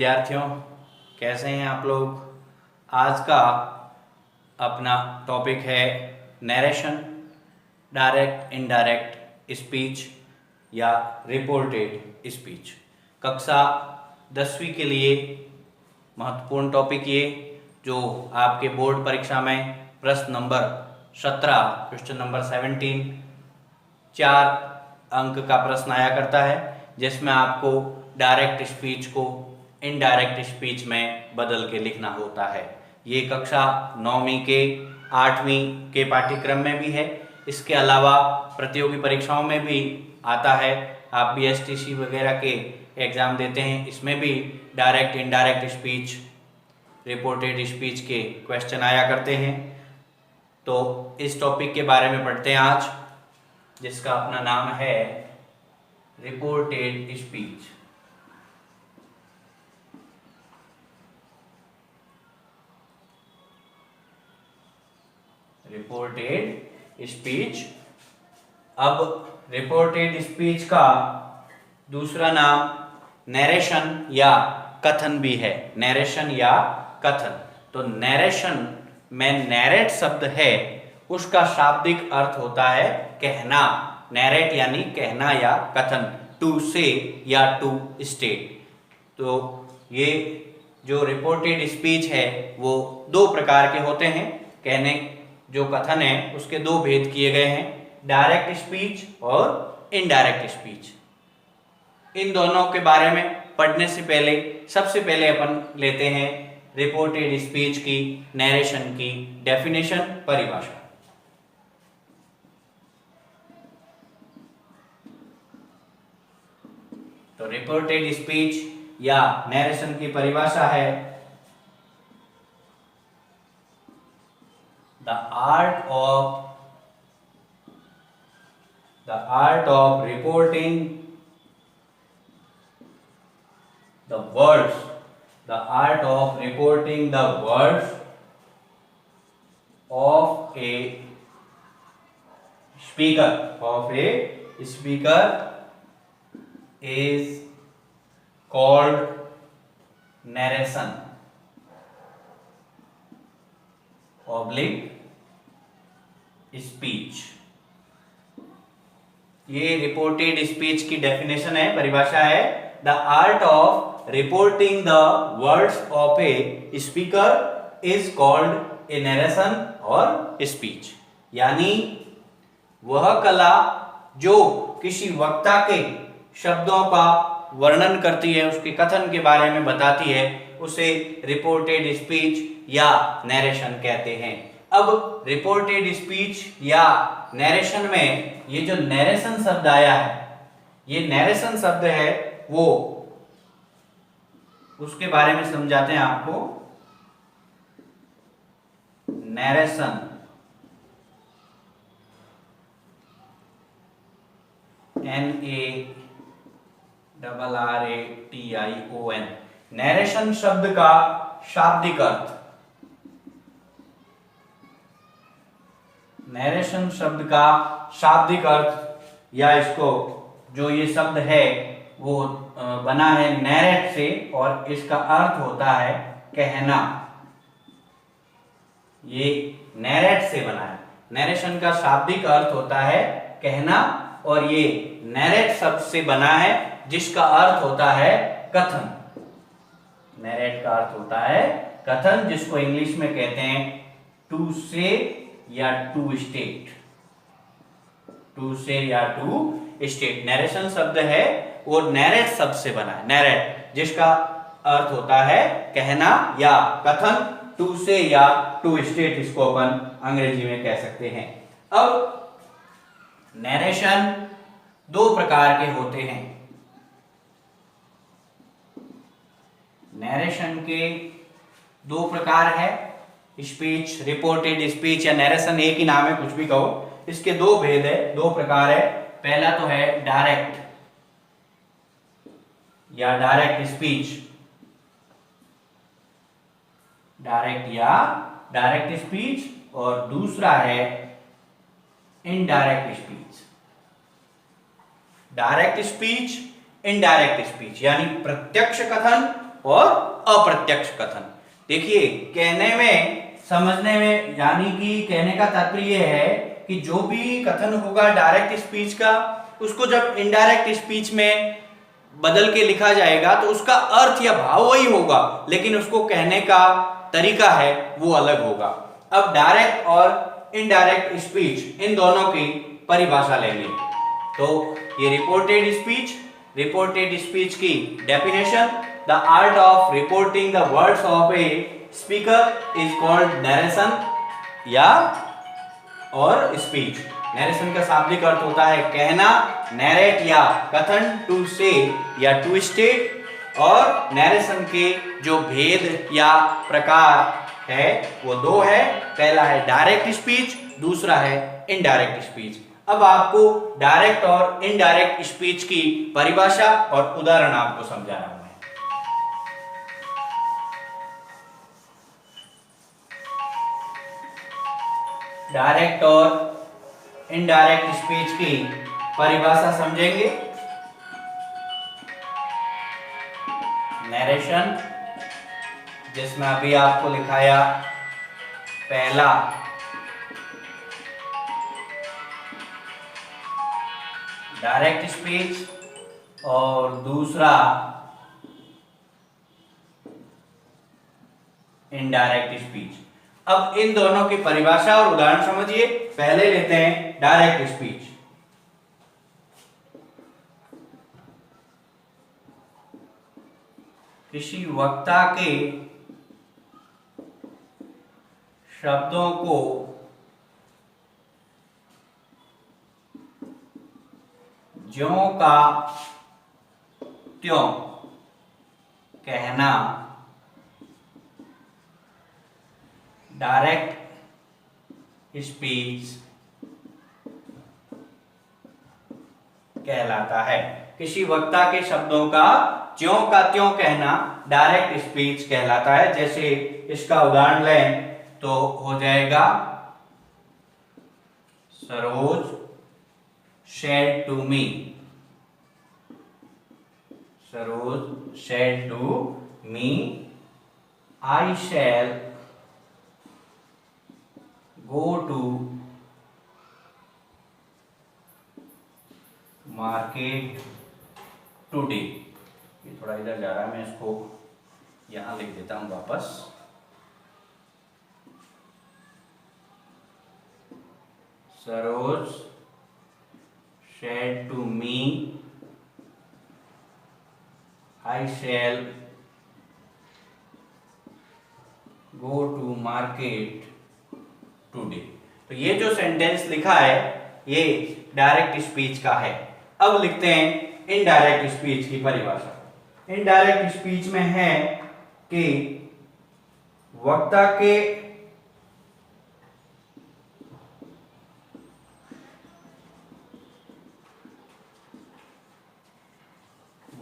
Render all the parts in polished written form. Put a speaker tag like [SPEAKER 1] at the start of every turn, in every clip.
[SPEAKER 1] विद्यार्थियों, कैसे हैं आप लोग। आज का अपना टॉपिक है नरेशन, डायरेक्ट इनडायरेक्ट स्पीच या रिपोर्टेड स्पीच। कक्षा 10वीं के लिए महत्वपूर्ण टॉपिक ये, जो आपके बोर्ड परीक्षा में प्रश्न नंबर 17, क्वेश्चन नंबर 17, 4 अंक का प्रश्न आया करता है, जिसमें आपको डायरेक्ट स्पीच को इनडायरेक्ट स्पीच में बदल के लिखना होता है। ये कक्षा 9वीं के 8वीं के पाठ्यक्रम में भी है। इसके अलावा प्रतियोगी परीक्षाओं में भी आता है। आप BSTC वगैरह के एग्जाम देते हैं, इसमें भी direct indirect speech, reported speech के क्वेश्चन आया करते हैं। तो इस टॉपिक के बारे में पढ़ते हैं आज, जिसका अपना नाम है रिपोर्टेड स्पीच। Reported speech. अब रिपोर्टेड स्पीच का दूसरा नाम नरेशन या कथन भी है। नरेशन या कथन। तो नरेशन में नैरेट शब्द है, उसका शाब्दिक अर्थ होता है कहना। नैरेट यानी कहना या कथन, टू से या टू स्टेट। तो ये जो रिपोर्टेड स्पीच है वो दो प्रकार के होते हैं। कहने जो कथन है उसके दो भेद किए गए हैं, डायरेक्ट स्पीच और इनडायरेक्ट स्पीच। इन दोनों के बारे में पढ़ने से पहले सबसे पहले अपन लेते हैं रिपोर्टेड स्पीच की, नरेशन की डेफिनेशन, परिभाषा। तो रिपोर्टेड स्पीच या नरेशन की परिभाषा है the art of reporting the words of a speaker is called narration oblique speech. ये रिपोर्टेड स्पीच की डेफिनेशन है, परिभाषा है। The art of reporting the words of a speaker is called a narration और speech. यानी वह कला जो किसी वक्ता के शब्दों का वर्णन करती है, उसके कथन के बारे में बताती है, उसे रिपोर्टेड स्पीच या नरेशन कहते हैं। अब रिपोर्टेड स्पीच या नरेशन में ये जो नरेशन शब्द आया है, ये नरेशन शब्द है, वो उसके बारे में समझाते हैं आपको। Narration NARRATION। नरेशन शब्द का शाब्दिक अर्थ, नरेशन शब्द का शाब्दिक अर्थ या इसको जो ये शब्द है वो बना है नैरेट से, और इसका अर्थ होता है कहना। ये नैरेट से बना है। नरेशन का शाब्दिक अर्थ होता है कहना, और ये नैरेट शब्द से बना है, जिसका अर्थ होता है कथन। नैरेट का अर्थ होता है कथन, जिसको इंग्लिश में कहते हैं टू से या टू स्टेट। टू से या टू स्टेट। नरेशन शब्द है वो नैरेट शब्द से बना है। नैरेट जिसका अर्थ होता है कहना या कथन, टू से या टू स्टेट इसको अपन अंग्रेजी में कह सकते हैं। अब नरेशन दो प्रकार के होते हैं। नरेशन के दो प्रकार है। स्पीच, रिपोर्टेड स्पीच या नरेशन एक ही नाम है, कुछ भी कहो। इसके दो भेद है, दो प्रकार है। पहला तो है डायरेक्ट या डायरेक्ट स्पीच, डायरेक्ट या डायरेक्ट स्पीच, और दूसरा है indirect speech. Direct speech, indirect speech यानी प्रत्यक्ष कथन और अप्रत्यक्ष कथन। देखिए, कहने में, समझने में, यानी कि कहने का तात्पर्य यह है कि जो भी कथन होगा डायरेक्ट स्पीच का, उसको जब इनडायरेक्ट स्पीच में बदल के लिखा जाएगा तो उसका अर्थ या भाव वही होगा, लेकिन उसको कहने का तरीका है वो अलग होगा। अब डायरेक्ट और इनडायरेक्ट स्पीच, इन दोनों की परिभाषा लेंगे। तो ये रिपोर्टेड स्पीच की definition: the art of reporting the words of a speaker is called narration या और स्पीच। नरेशन का शाब्दिक अर्थ होता है कहना, नैरेट या कथन, टू से या टू स्टेट। और नरेशन के जो भेद या प्रकार है वो दो है, पहला है डायरेक्ट स्पीच, दूसरा है इनडायरेक्ट स्पीच। अब आपको डायरेक्ट और इनडायरेक्ट स्पीच की परिभाषा और उदाहरण आपको समझा रहा हूं मैं। डायरेक्ट और इनडायरेक्ट स्पीच की परिभाषा समझेंगे। नरेशन, जिसमें अभी आपको लिखाया पहला डायरेक्ट स्पीच और दूसरा इनडायरेक्ट स्पीच। अब इन दोनों की परिभाषा और उदाहरण समझिए। पहले लेते हैं डायरेक्ट स्पीच। किसी वक्ता के शब्दों को ज्यों का त्यों कहना डायरेक्ट स्पीच कहलाता है। किसी वक्ता के शब्दों का ज्यों का त्यों कहना डायरेक्ट स्पीच कहलाता है। जैसे इसका उदाहरण लें तो हो जाएगा, Saroj said to me, Saroj said to me, I shall go to market today। ये थोड़ा इधर जा रहा है, मैं इसको यहां लिख देता हूं वापस। Saroj said to me, I shall go to market today। तो ये जो सेंटेंस लिखा है ये डायरेक्ट स्पीच का है। अब लिखते हैं इनडायरेक्ट स्पीच की परिभाषा। इनडायरेक्ट स्पीच में है कि वक्ता के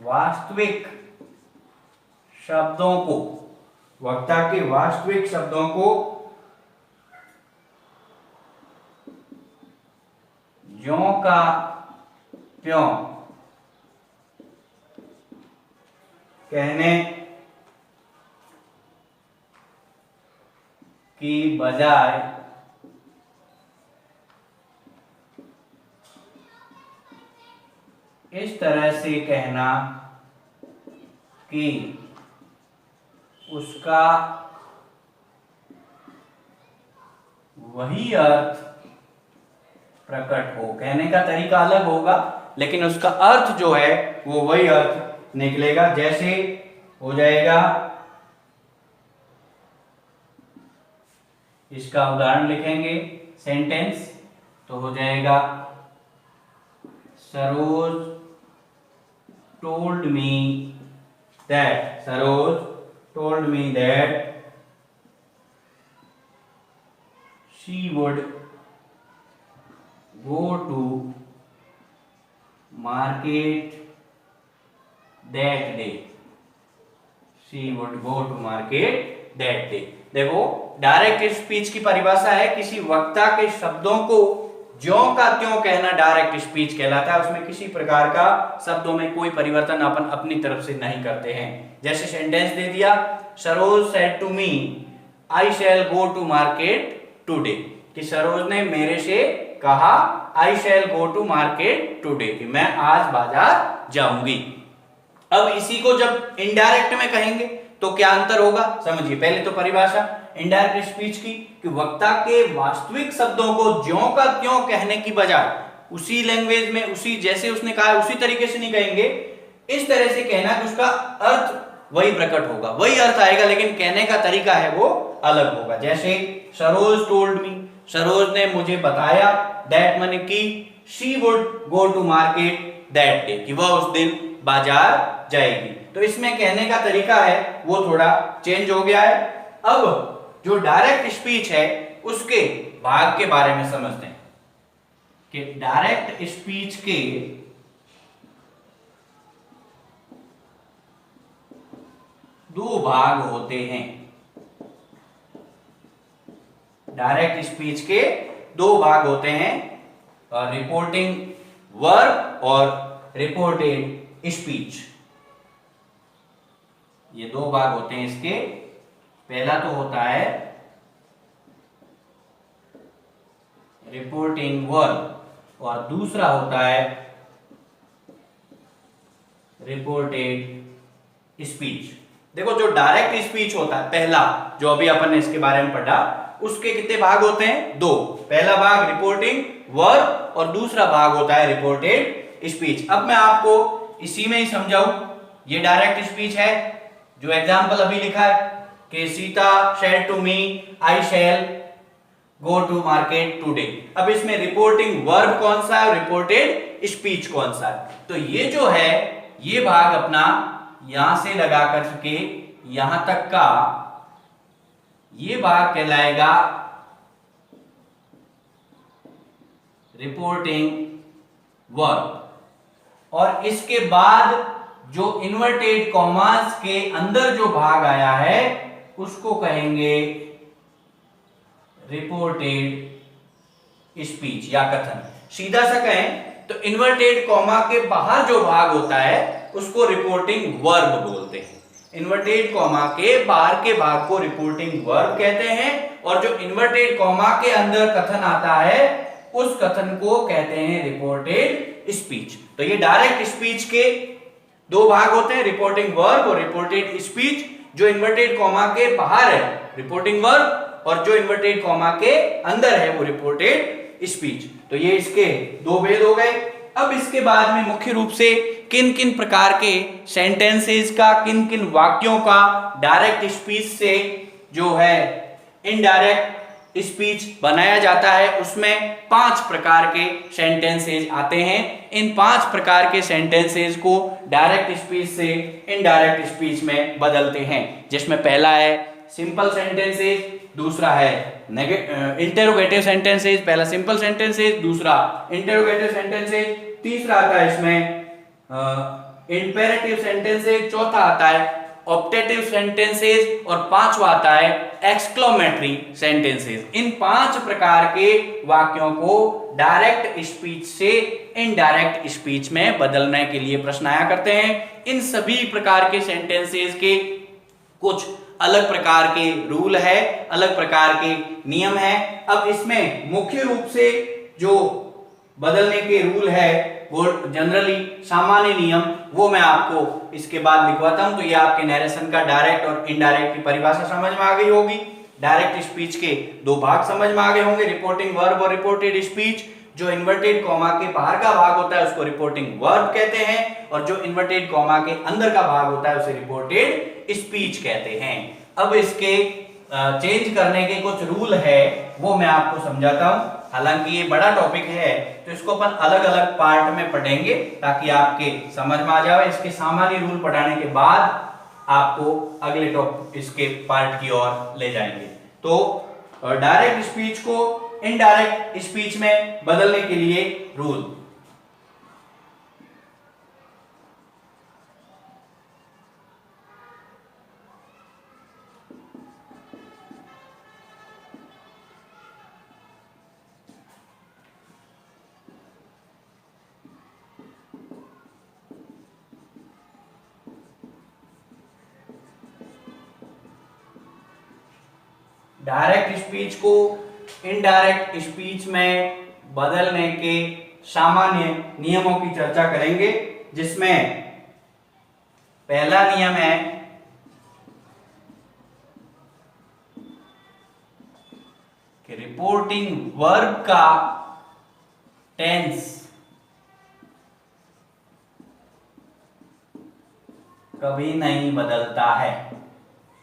[SPEAKER 1] वास्तविक शब्दों को, वक्ता के वास्तविक शब्दों को ज्यों का त्यों कहने की बजाय इस तरह से कहना कि उसका वही अर्थ प्रकट हो। कहने का तरीका अलग होगा लेकिन उसका अर्थ जो है वो वही अर्थ निकलेगा। जैसे हो जाएगा, इसका उदाहरण लिखेंगे सेंटेंस तो हो जाएगा, Saroj told me that, Saroj told me that she would go to market that day, she would go to market that day। देखो, डायरेक्ट स्पीच की परिभाषा है किसी वक्ता के शब्दों को ज्यों का त्यों कहना डायरेक्ट स्पीच कहलाता है। उसमें किसी प्रकार का शब्दों में कोई परिवर्तन अपन अपनी तरफ से नहीं करते हैं। जैसे सेंटेंस दे दिया, Saroj said to me I shall go to market today, कि सरोज ने मेरे से कहा I shall go to market today, कि मैं आज बाजार जाऊंगी। अब इसी को जब इनडायरेक्ट में कहेंगे तो क्या अंतर होगा, समझिए। पहले तो परिभाषा इनडायरेक्ट स्पीच की, कि वक्ता के वास्तविक शब्दों को ज्यों का त्यों कहने की बजाय उसी लैंग्वेज में, उसी जैसे उसने कहा उसी तरीके से नहीं कहेंगे, इस तरह से कहना कि उसका अर्थ वही प्रकट होगा, वही अर्थ आएगा, लेकिन कहने का तरीका है वो अलग होगा। जैसे सरोज टोल्ड मी, सरोज ने मुझे बताया, दैट माने कि she would go to market that day, कि वह उस दिन बाजार जाएगी। तो इसमें कहने का तरीका है वो थोड़ा चेंज हो गया है। अब जो डायरेक्ट स्पीच है उसके भाग के बारे में समझते हैं, कि डायरेक्ट स्पीच के दो भाग होते हैं। डायरेक्ट स्पीच के दो भाग होते हैं, रिपोर्टिंग वर्ब और रिपोर्टेड स्पीच। ये दो भाग होते हैं इसके। पहला तो होता है रिपोर्टिंग वर्ब और दूसरा होता है रिपोर्टेड स्पीच। देखो, जो डायरेक्ट स्पीच होता है पहला, जो अभी अपन ने इसके बारे में पढ़ा, उसके कितने भाग होते हैं, दो। पहला भाग रिपोर्टिंग वर्ब और दूसरा भाग होता है रिपोर्टेड स्पीच। अब मैं आपको इसी में ही समझाऊं, ये डायरेक्ट स्पीच है, जो एग्जाम्पल अभी लिखा है कि Sita said to me I shall go to market today. अब इसमें रिपोर्टिंग वर्ब कौन सा है और रिपोर्टेड स्पीच कौन सा है, तो ये जो है ये भाग अपना यहां से लगा करके यहां तक का ये भाग कहलाएगा रिपोर्टिंग वर्ब, और इसके बाद जो इन्वर्टेड कॉमास के अंदर जो भाग आया है उसको कहेंगे रिपोर्टेड स्पीच या कथन। सीधा सा कहें तो इन्वर्टेड कॉमा के बाहर जो भाग होता है उसको रिपोर्टिंग वर्ब बोलते हैं। इन्वर्टेड कॉमा के बाहर के भाग को रिपोर्टिंग वर्ब कहते हैं, और जो इन्वर्टेड कॉमा के अंदर कथन आता है उस कथन को कहते हैं रिपोर्टेड स्पीच। तो ये डायरेक्ट स्पीच के दो भाग होते हैं, रिपोर्टिंग वर्ब और रिपोर्टेड स्पीच। जो इन्वर्टेड कॉमा के बाहर है रिपोर्टिंग वर्ब, और जो इन्वर्टेड कॉमा के अंदर है वो रिपोर्टेड स्पीच। तो ये इसके दो भेद हो गए। अब इसके बाद में मुख्य रूप से किन किन प्रकार के सेंटेंसेस का, किन किन वाक्यों का डायरेक्ट स्पीच से जो है इनडायरेक्ट स्पीच बनाया जाता है, उसमें 5 प्रकार के सेंटेंसेस आते हैं। इन 5 प्रकार के सेंटेंसेस को डायरेक्ट स्पीच से इनडायरेक्ट स्पीच में बदलते हैं, जिसमें पहला है सिंपल सेंटेंसेस, दूसरा है इंटेरोगेटिव सेंटेंसेस। पहला सिंपल सेंटेंसेस, दूसरा इंटेरोगेटिव सेंटेंसेस, तीसरा आता है इसमें इंपेरेटिव सेंटेंसेस, चौथा आता है ऑप्टेटिव सेंटेंसेस और पांचवा आता है एक्सक्लेमेटरी सेंटेंसेस। इन 5 प्रकार के वाक्यों को डायरेक्ट स्पीच से इनडायरेक्ट स्पीच में बदलने के लिए प्रश्न आया करते हैं। इन सभी प्रकार के सेंटेंसेस के कुछ अलग प्रकार के रूल है, अलग प्रकार के नियम है। अब इसमें मुख्य रूप से जो बदलने के रूल है वो जनरली सामान्य नियम, वो मैं आपको इसके बाद लिखवाता हूं। तो ये आपके नरेशन का डायरेक्ट और इनडायरेक्ट की परिभाषा समझ में आ गई होगी। डायरेक्ट स्पीच के दो भाग समझ में आ गए होंगे, रिपोर्टिंग वर्ब और रिपोर्टेड स्पीच। जो इन्वर्टेड कॉमा के बाहर का भाग होता है उसको रिपोर्टिंग वर्ब कहते हैं, और जो इन्वर्टेड कॉमा के अंदर का भाग होता है उसे रिपोर्टेड स्पीच कहते हैं। अब इसके चेंज करने के कुछ रूल है वो मैं आपको समझाता हूं। हालांकि ये बड़ा टॉपिक है तो इसको अपन अलग अलग पार्ट में पढ़ेंगे ताकि आपके समझ में आ जाए। इसके सामान्य रूल पढ़ाने के बाद आपको अगले टॉपिक इसके पार्ट की ओर ले जाएंगे। तो डायरेक्ट स्पीच को इनडायरेक्ट स्पीच में बदलने के लिए रूल। डायरेक्ट स्पीच को इनडायरेक्ट स्पीच में बदलने के सामान्य नियमों की चर्चा करेंगे, जिसमें पहला नियम है कि रिपोर्टिंग वर्ब का टेंस कभी नहीं बदलता है।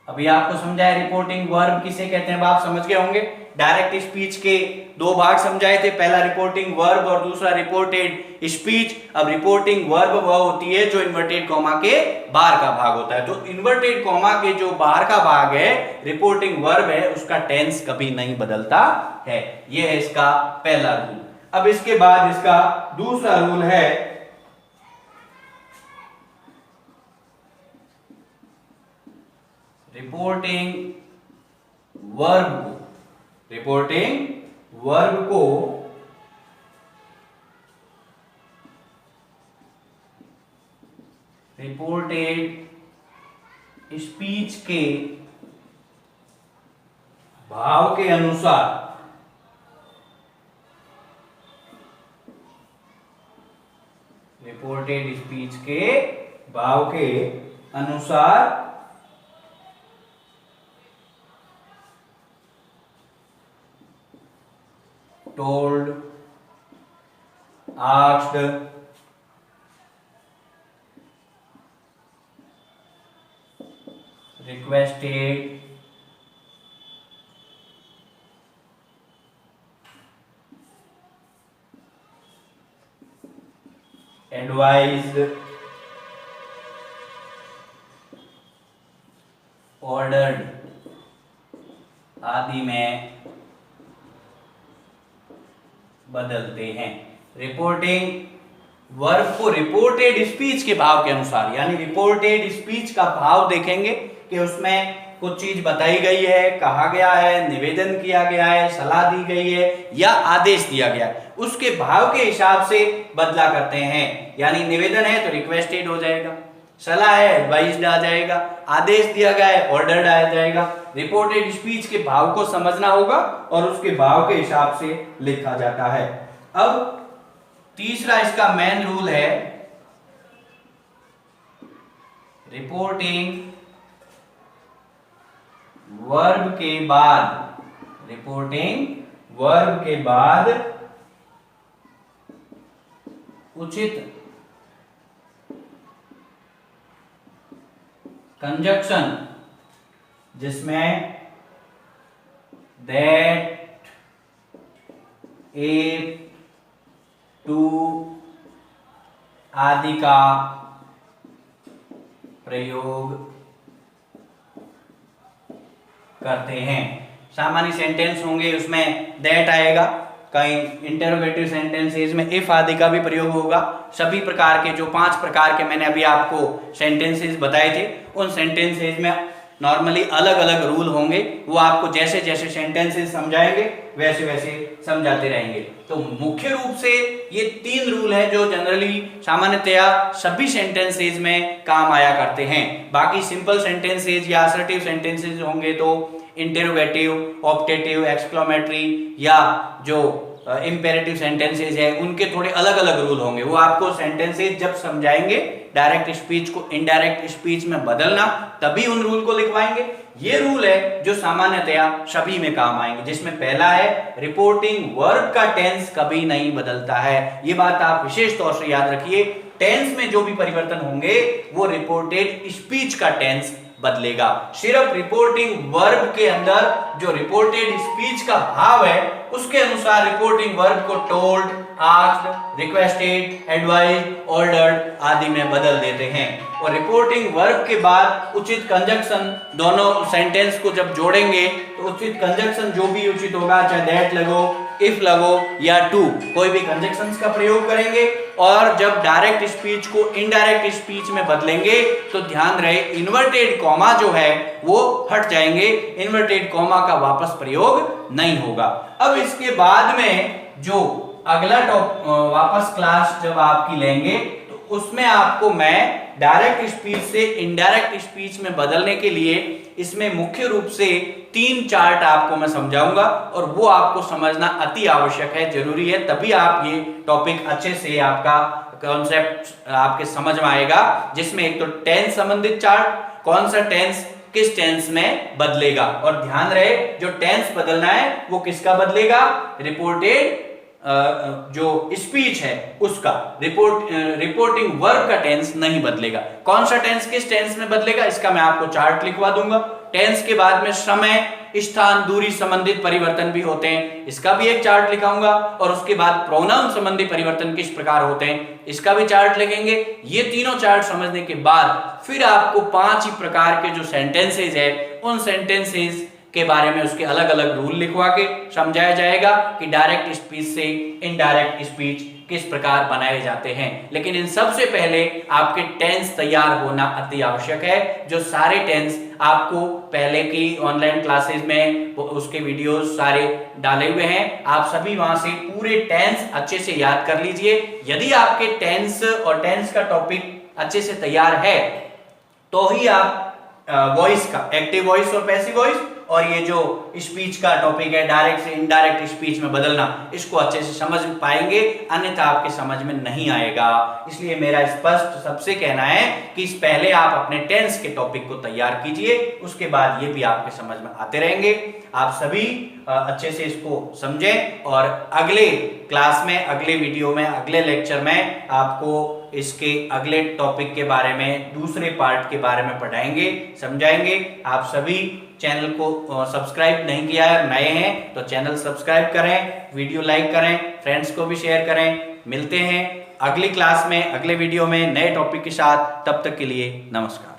[SPEAKER 1] अभी आपको समझाया रिपोर्टिंग वर्ब किसे कहते हैं, आप समझ गए होंगे। डायरेक्ट स्पीच के दो भाग समझाए थे, पहला रिपोर्टिंग वर्ब और दूसरा रिपोर्टेड स्पीच। अब रिपोर्टिंग वर्ब वह होती है जो इन्वर्टेड कॉमा के बाहर का भाग होता है। तो इन्वर्टेड कॉमा के जो बाहर का भाग है रिपोर्टिंग वर्ब है, उसका टेंस कभी नहीं बदलता है। यह है इसका पहला रूल। अब इसके बाद इसका दूसरा रूल है रिपोर्टिंग वर्ब को रिपोर्टेड स्पीच के भाव के अनुसार told, asked, requested, advised, ordered आदि में बदलते हैं। रिपोर्टिंग वर्ब को रिपोर्टेड स्पीच के भाव के अनुसार, यानी रिपोर्टेड स्पीच का भाव देखेंगे कि उसमें कुछ चीज बताई गई है, कहा गया है, निवेदन किया गया है, सलाह दी गई है या आदेश दिया गया है, उसके भाव के हिसाब से बदला करते हैं। यानी निवेदन है तो रिक्वेस्टेड हो जाएगा, सलाह है एडवाइज्ड आ जाएगा, आदेश दिया गया है ऑर्डर्ड आ जाएगा। रिपोर्टेड स्पीच के भाव को समझना होगा और उसके भाव के hiसाब से लिखा जाता है। अब तीसरा इसका मेन रूल है रिपोर्टिंग वर्ब के बाद उचित कंजक्शन, जिसमें दैट, इफ, टू आदि का प्रयोग करते हैं। सामान्य सेंटेंस होंगे उसमें दैट आएगा, कहीं इंटरोगेटिव सेंटेंसेस में इफ आदि का भी प्रयोग होगा। सभी प्रकार के जो 5 प्रकार के मैंने अभी आपको सेंटेंसेस बताए थे, उन सेंटेंसेस में नॉर्मली अलग अलग रूल होंगे। वो आपको जैसे जैसे सेंटेंसेस समझाएंगे वैसे वैसे समझाते रहेंगे। तो मुख्य रूप से ये 3 रूल है जो जनरली सामान्यतया सभी सेंटेंसेस में काम आया करते हैं। बाकी सिंपल सेंटेंसेस या असर्टिव सेंटेंसेस होंगे तो इंटरोगेटिव, ऑप्टेटिव, एक्सक्लेमेटरी या जो इंपेरेटिव सेंटेंसेस है उनके थोड़े अलग अलग रूल होंगे। वो आपको सेंटेंसेस जब समझाएंगे डायरेक्ट स्पीच को इनडायरेक्ट स्पीच में बदलना, तभी उन रूल को लिखवाएंगे। ये रूल है जो सामान्यतया सभी में काम आएंगे, जिसमें पहला है रिपोर्टिंग वर्ब का टेंस कभी नहीं बदलता है। ये बात आप विशेष तौर से याद रखिए। टेंस में जो भी परिवर्तन होंगे वो रिपोर्टेड स्पीच का टेंस बदलेगा। सिर्फ रिपोर्टिंग वर्ब के अंदर जो रिपोर्टेड स्पीच का भाव है उसके अनुसार रिपोर्टिंग वर्ब को told, asked, requested, advised, ordered आदि में बदल देते हैं। और रिपोर्टिंग वर्ब के बाद उचित कंजक्शन, दोनों सेंटेंस को जब जोड़ेंगे तो उचित कंजक्शन जो भी उचित होगा, चाहे दैट लगो, इफ लगो या टू, कोई भी कंजक्शंस का प्रयोग करेंगे। और जब डायरेक्ट स्पीच को इनडायरेक्ट स्पीच में बदलेंगे तो ध्यान रहे इन्वर्टेड कॉमा जो है वो हट जाएंगे, इन्वर्टेड कॉमा का वापस प्रयोग नहीं होगा। अब इसके बाद में जो अगला वापस क्लास जब आपकी लेंगे तो उसमें आपको मैं डायरेक्ट स्पीच से इनडायरेक्ट स्पीच में बदलने के लिए इसमें मुख्य रूप से 3 चार्ट आपको मैं समझाऊंगा और वो आपको समझना अति आवश्यक है, जरूरी है, तभी आप ये टॉपिक अच्छे से आपका कॉन्सेप्ट आपके समझ में आएगा। जिसमें एक तो टेंस संबंधित चार्ट, कौन सा टेंस किस टेंस में बदलेगा, और ध्यान रहे जो टेंस बदलना है वो किसका बदलेगा, रिपोर्टेड जो स्पीच है उसका, रिपोर्टिंग वर्ब का टेंस नहीं बदलेगा। कौन सा टेंस किस टेंस में बदलेगा इसका मैं आपको चार्ट लिखवा दूंगा। टेंस के बाद में समय, स्थान, दूरी संबंधित परिवर्तन भी होते हैं, इसका भी एक चार्ट लिखाऊंगा। और उसके बाद प्रोनाउन संबंधी परिवर्तन किस प्रकार होते हैं इसका भी चार्ट लिखेंगे। ये तीनों चार्ट समझने के बाद फिर आपको 5 ही प्रकार के जो सेंटेंसेज है उन सेंटेंसेज के बारे में उसके अलग अलग रूल लिखवा के समझाया जाएगा कि डायरेक्ट स्पीच से इनडायरेक्ट स्पीच किस प्रकार बनाए जाते हैं। लेकिन इन सबसे पहले आपके टेंस तैयार होना अति आवश्यक है। जो सारे टेंस आपको पहले की ऑनलाइन क्लासेस में उसके वीडियोस सारे डाले हुए हैं, आप सभी वहां से पूरे टेंस अच्छे से याद कर लीजिए। यदि आपके टेंस और टेंस का टॉपिक अच्छे से तैयार है तो ही आप वॉइस का, एक्टिव वॉइस और पैसिव वॉइस, और ये जो स्पीच का टॉपिक है डायरेक्ट से इनडायरेक्ट स्पीच में बदलना, इसको अच्छे से समझ पाएंगे, अन्यथा आपके समझ में नहीं आएगा। इसलिए मेरा स्पष्ट सबसे कहना है कि पहले आप अपने टेंस के टॉपिक को तैयार कीजिए, उसके बाद ये भी आपके समझ में आते रहेंगे। आप सभी अच्छे से इसको समझें और अगले क्लास में, अगले वीडियो में, अगले लेक्चर में आपको इसके अगले टॉपिक के बारे में, दूसरे पार्ट के बारे में पढ़ाएंगे, समझाएंगे। आप सभी चैनल को सब्सक्राइब नहीं किया है, नए हैं तो चैनल सब्सक्राइब करें, वीडियो लाइक करें, फ्रेंड्स को भी शेयर करें। मिलते हैं अगली क्लास में, अगले वीडियो में नए टॉपिक के साथ। तब तक के लिए नमस्कार।